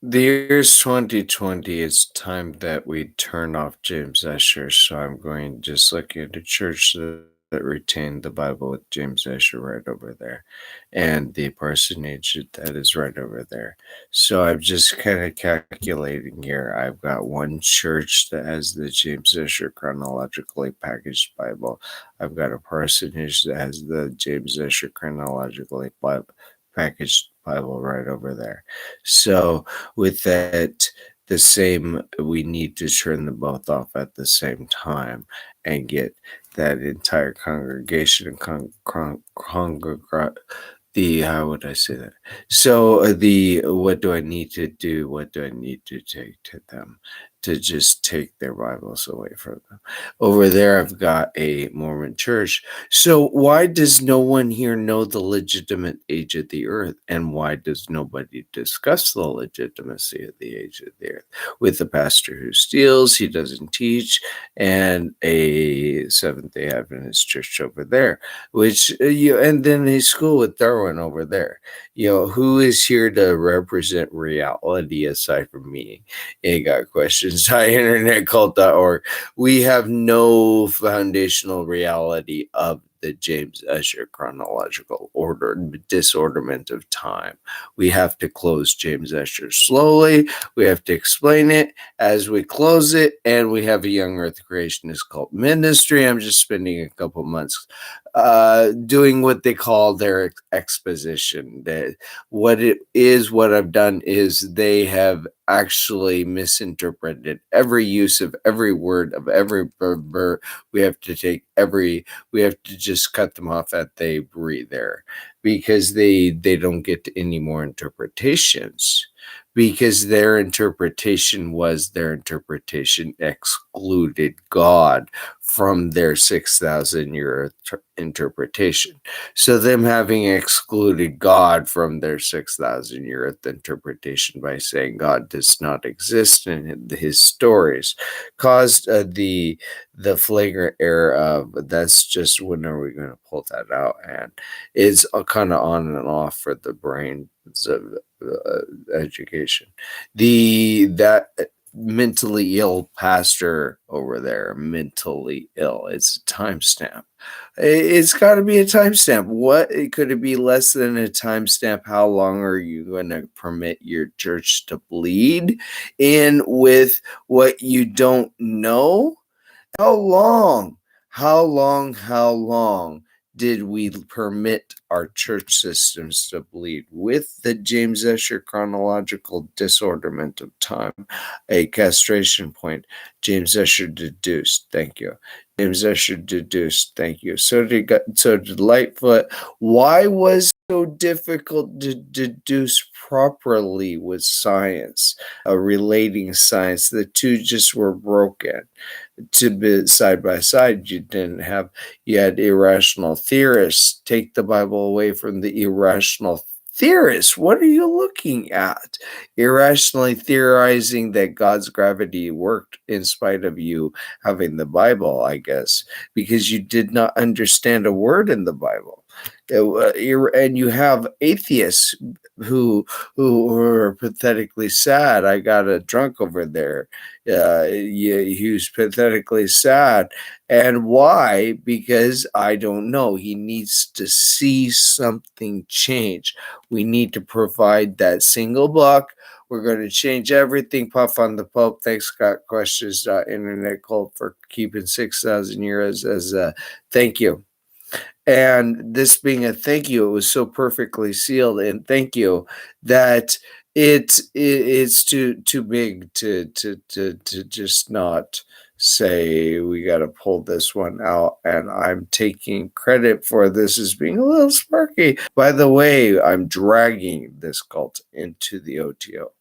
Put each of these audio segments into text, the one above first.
The year's 2020. It's time that we turn off James Escher. So I'm going just looking at a church that retained the Bible with James Escher right over there, and the parsonage that is right over there. So I'm just kind of calculating here. I've got one church that has the James Escher chronologically packaged Bible. I've got a parsonage that has the James Escher chronologically packaged Bible right over there. So with that, the same, we need to turn them both off at the same time and get that entire congregation and the how would I say that? So the what do I need to do? What do I need to take to them to just take their Bibles away from them? Over there, I've got a Mormon church. So why does no one here know the legitimate age of the earth? And why does nobody discuss the legitimacy of the age of the earth? With the pastor who steals, he doesn't teach, and a Seventh-day Adventist church over there, which and then a school with Darwin over there. Who is here to represent reality aside from me? You got questions. internetcult.org. We have no foundational reality of the James Escher chronological order, disorderment of time. We have to close James Escher slowly. We have to explain it as we close it, and we have a Young Earth Creationist cult ministry. I'm just spending a couple months doing what they call their exposition. What I've done is they have actually misinterpreted every use of every word of every verb. We have to just cut them off at they breathe there, because they don't get any more interpretations, because their interpretation excluded God from their 6,000 year interpretation. So them having excluded God from their 6,000 year interpretation by saying God does not exist in his stories caused the flagrant error of, that's just, when are we going to pull that out? And it's kind of on and off for the brains of education. That mentally ill pastor over there, mentally ill. It's a timestamp. It's got to be a timestamp. What could it be less than a timestamp? How long are you going to permit your church to bleed in with what you don't know? How long? How long did we permit our church systems to bleed with the James Escher chronological disorderment of time? A castration point. James Escher deduced. Thank you. James Escher deduced. Thank you. So did Lightfoot. Why was it so difficult to deduce properly with science, relating science? The two just were broken. To be side by side, you had irrational theorists take the Bible away from the irrational theorists. What are you looking at? Irrationally theorizing that God's gravity worked in spite of you having the Bible, I guess, because you did not understand a word in the Bible. And you have atheists who are pathetically sad. I got a drunk over there. He was pathetically sad. And why? Because I don't know. He needs to see something change. We need to provide that single book. We're going to change everything. Puff on the Pope. Thanks, Scott. Questions. Internet Cult for keeping 6,000 years as a thank you. And this being a thank you, it was so perfectly sealed and thank you that it's too big to just not say we got to pull this one out. And I'm taking credit for this as being a little sparky. By the way, I'm dragging this cult into the OTO.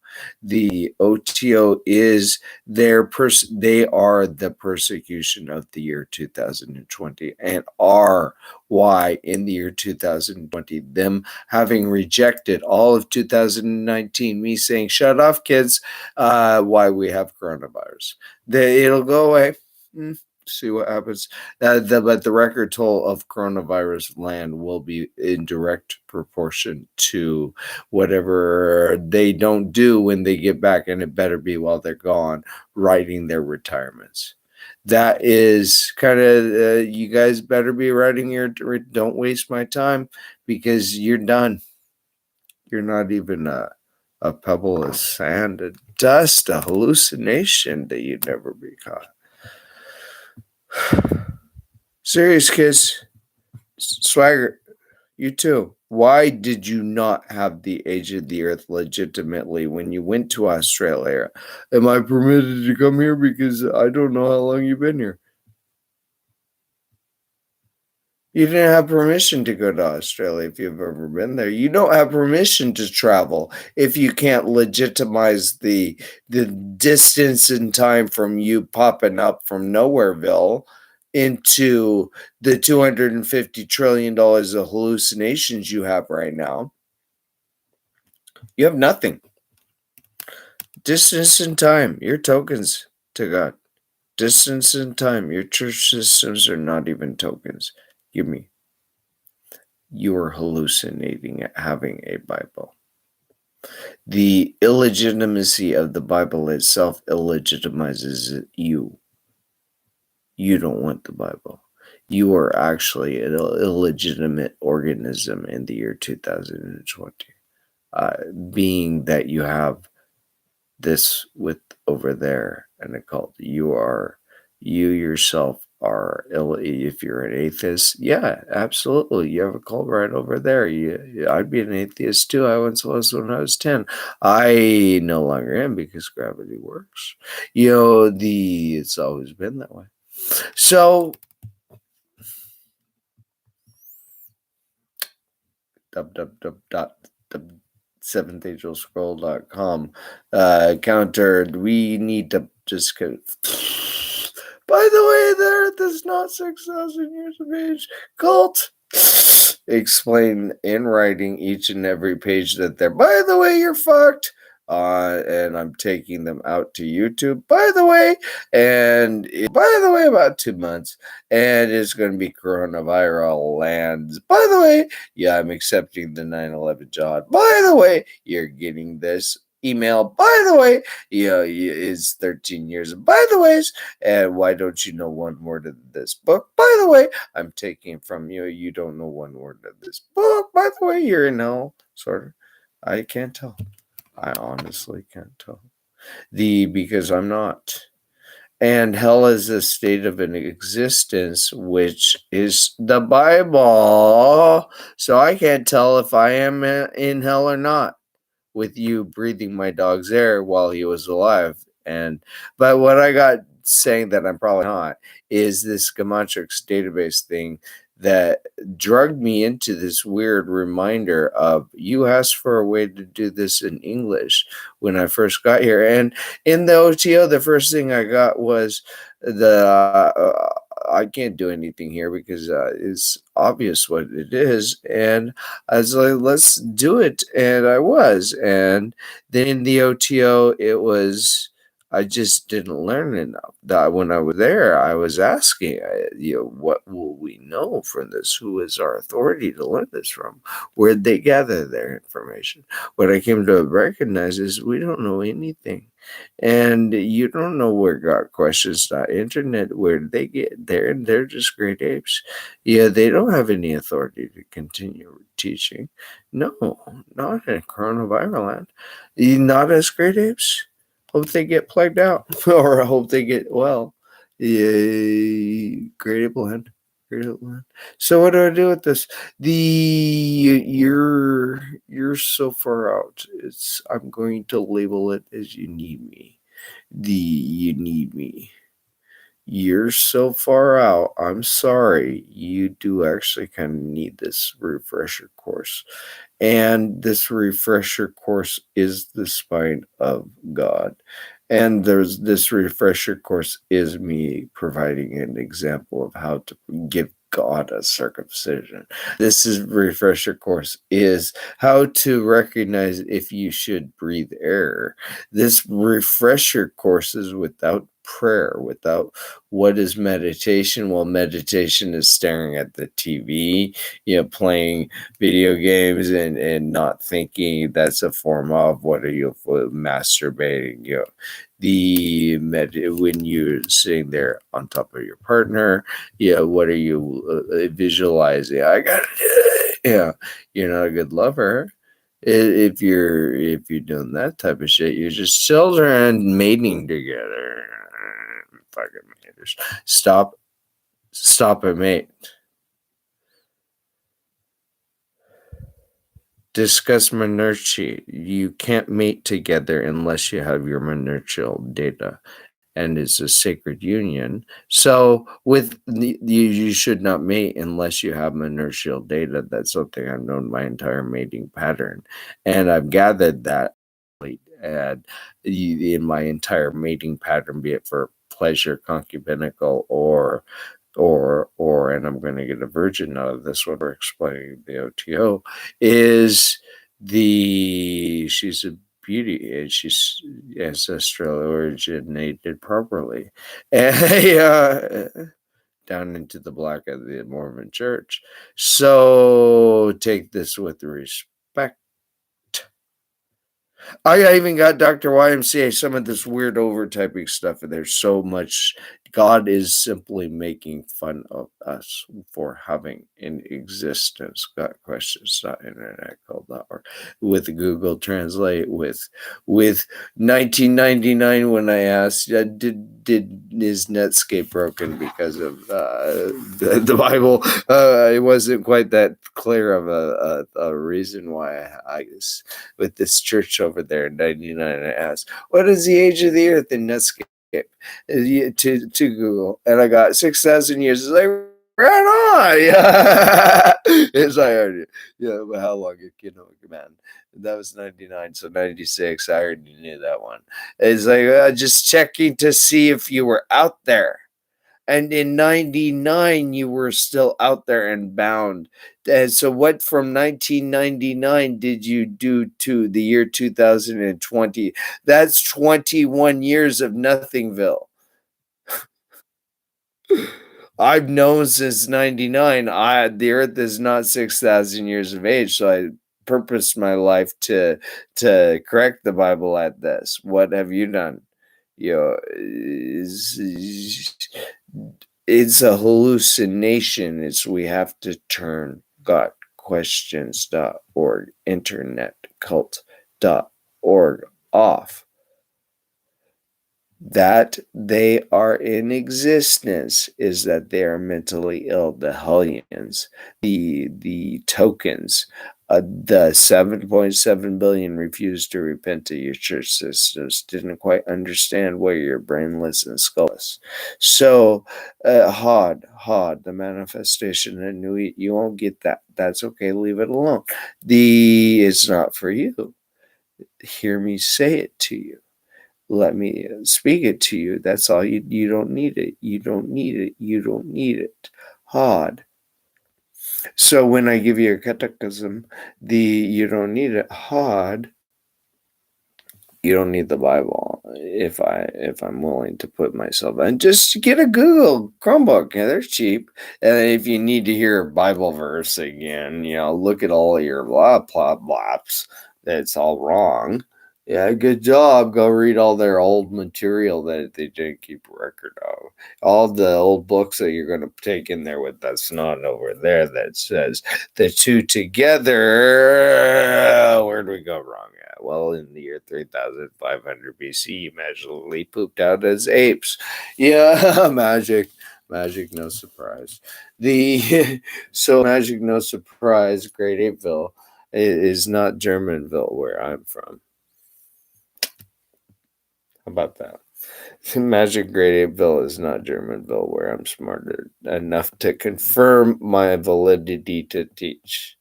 The OTO is they are the persecution of the year 2020, and are why in the year 2020, them having rejected all of 2019, me saying, shut off kids, why we have coronavirus. It'll go away. See what happens. But the record toll of coronavirus land will be in direct proportion to whatever they don't do when they get back, and it better be while they're gone, writing their retirements. That is kind of, you guys better be writing your, don't waste my time, because you're done. You're not even a pebble of sand, a dust, a hallucination that you'd never be caught. Serious, kids. Swagger, you too. Why did you not have the age of the earth legitimately when you went to Australia? Am I permitted to come here because I don't know how long you've been here? You didn't have permission to go to Australia if you've ever been there. You don't have permission to travel if you can't legitimize the distance and time from you popping up from Nowhereville into the $250 trillion of hallucinations you have right now. You have nothing. Distance and time, your tokens to God. Distance and time, your church systems are not even tokens. Give me. You are hallucinating at having a Bible. The illegitimacy of the Bible itself illegitimizes you. You don't want the Bible. You are actually an illegitimate organism in the year 2020. Being that you have this with over there an occult, you yourself are ill. If you're an atheist, yeah, absolutely, you have a cult right over there. I'd be an atheist too. I once was when I was 10. I no longer am because gravity works. It's always been that way. So seventhangelscroll.com countered, we need to just go. By the way, the earth is not 6,000 years of age. Cult explain in writing each and every page that they're, by the way, you're fucked. And I'm taking them out to YouTube, by the way, about 2 months, and it's going to be coronavirus lands. By the way, yeah, I'm accepting the 9/11 job. By the way, you're getting this email. By the way, is 13 years. By the ways, and why don't you know one word of this book? By the way, I'm taking from you. You don't know one word of this book. By the way, you're in hell, sort of. I can't tell. I honestly can't tell. Because I'm not. And hell is a state of an existence, which is the Bible. So I can't tell if I am in hell or not with you breathing my dog's air while he was alive. But what I got saying that I'm probably not is this Gematrix database thing that drugged me into this weird reminder of, you asked for a way to do this in English when I first got here. And in the OTO, the first thing I got was I can't do anything here because it's obvious what it is. And I was like, let's do it. And I was. And then in the OTO, it was, I just didn't learn enough. That when I was there, I was asking, what will we know from this? Who is our authority to learn this from? Where'd they gather their information? What I came to recognize is we don't know anything. And you don't know where got questions. Internet, where did they get there? And they're just great apes. Yeah, they don't have any authority to continue teaching. No, not in coronavirus land. Not as great apes. Hope they get plagued out, or I hope they get well. Yeah, great ape land. So what do I do with this? You're so far out. I'm going to label it as you need me. You need me. You're so far out. I'm sorry. You do actually kind of need this refresher course. And this refresher course is the spine of God. And this refresher course is me providing an example of how to give God a circumcision. This refresher course is how to recognize if you should breathe air. This refresher course is without prayer, without what is meditation? Well, meditation is staring at the TV, playing video games and not thinking. That's a form of, what are you, masturbating? When you're sitting there on top of your partner, what are you visualizing? I gotta do it. You're not a good lover. If you're doing that type of shit, you're just children mating together. Fucking maters. Stop and mate. Discuss monarchy. You can't mate together unless you have your monarchical data, and it's a sacred union. So you should not mate unless you have monarchical data. That's something I've known my entire mating pattern, and I've gathered that and in my entire mating pattern, be it for pleasure, concubinical, or and I'm going to get a virgin out of this one for explaining the OTO, is she's a beauty, and she's ancestral originated properly, and down into the black of the Mormon Church. So take this with respect. I even got Dr. YMCA, some of this weird overtyping stuff, and there's so much. God is simply making fun of us for having an existence. Got questions.internet.org with Google Translate with 1999 when I asked, is Netscape broken because of the Bible? It wasn't quite that clear of a reason why I was with this church over there in 99. I asked, what is the age of the earth in Netscape? To Google, and I got 6,000 years. It's like, right on. Yeah. It's like, but how long man? That was 99, so 96. I already knew that one. It's like, just checking to see if you were out there. And in 99, you were still out there and bound. And so what from 1999 did you do to the year 2020? That's 21 years of Nothingville. I've known since 99. The earth is not 6,000 years of age, so I purposed my life to correct the Bible at this. What have you done? It's a hallucination. We have to turn gotquestions.org, internetcult.org off. That they are in existence is that they are mentally ill. The Hellions, the tokens, the 7.7 billion refused to repent to your church systems, didn't quite understand where you're brainless and skullless. So, Hod, the manifestation of Nuit, you won't get that. That's okay, leave it alone. It's not for you. Hear me say it to you. Let me speak it to you. That's all. You don't need it. You don't need it. You don't need it. Hod. So when I give you a catechism, you don't need it. Hod. You don't need the Bible. If I'm willing to put myself in, just get a Google Chromebook. They're cheap. And if you need to hear a Bible verse again, look at all your blah blah blops. That's all wrong. Yeah, good job. Go read all their old material that they didn't keep record of. All the old books that you're going to take in there with that snot over there that says the two together. Where'd we go wrong at? Well, in the year 3500 BC, you magically pooped out as apes. Yeah, magic, no surprise. So magic, no surprise. Great Apeville is not Germanville, where I'm from. How about that? Magic Great Apeville is not Germanville, where I'm smarter enough to confirm my validity to teach.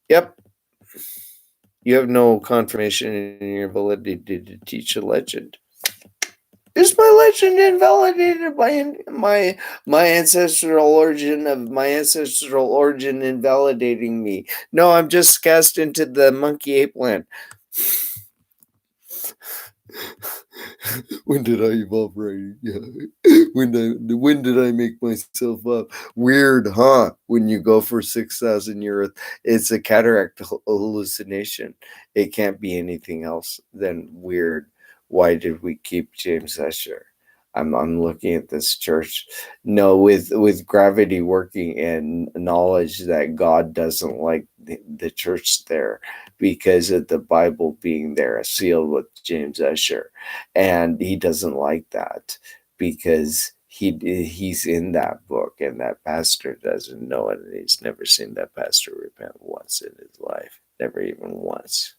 Yep. You have no confirmation in your validity to teach a legend. Is my legend invalidated by my ancestral origin invalidating me? No, I'm just cast into the monkey ape land. When did I evolve writing? Yeah. When did I make myself up? Weird, huh? When you go for 6,000 years, it's a cataract hallucination. It can't be anything else than weird. Why did we keep James Escher? I'm looking at this church. No, with gravity working and knowledge that God doesn't like the church there because of the Bible being there, sealed with James Escher, and he doesn't like that because he's in that book, and that pastor doesn't know it, and he's never seen that pastor repent once in his life, never even once.